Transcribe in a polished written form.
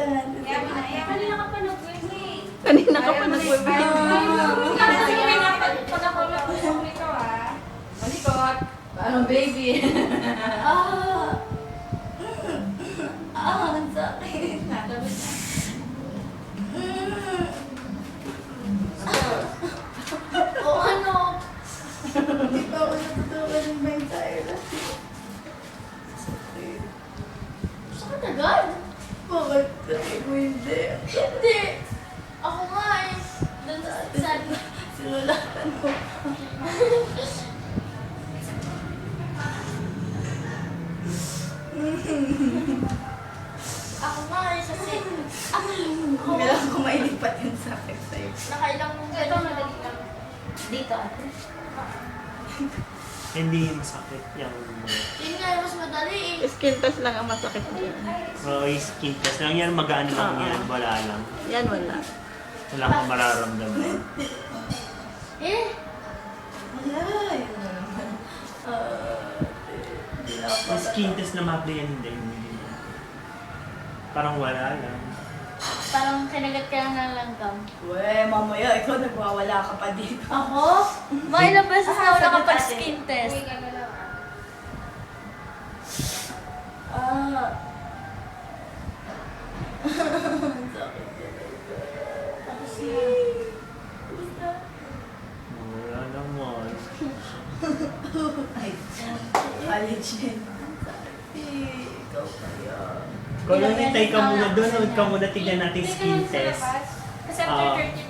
Kanina ka pa nag-wait. Kanina ka pa nag-wait. Pag ako nag-wait ito Malikot. Paano baby? ang sakit. O ano? Hindi pa ako natutuwa ng my entire life. Sakit agad? Bakit sabi mo hindi? Hindi. Ako nga eh. Doon sa Sinulatan mo. Ako nga eh. Kasi Kailangan ko mailipat yung sakit sa'yo. nakailang mong ito madali lang. Dito ate. Hindi masakit yung Yun nga mas madali eh. Skin test lang ang masakit dyan. skin test lang yan, magaan lang yan, wala lang. Yan wala. Wala kang mararamdaman. Eh. Wala, yun na naman. Hindi na ako Yung skin test na ma-apply yan, hindi. Parang wala lang. Parang kinagat ka lang ng langgam. Uwe, mamaya, ikaw nagwawala ka pa dito. Ako? Mga ilang beses na ako Sagot nakapag-skin ate. test. Ang sakit talaga. Tapos na. Basta. Wala naman. Ay, college din. Ang sakit. Ikaw kaya. Kung lang hintay ka muna doon, huwag ka muna tignan natin skin test. Kasi Ah. after 30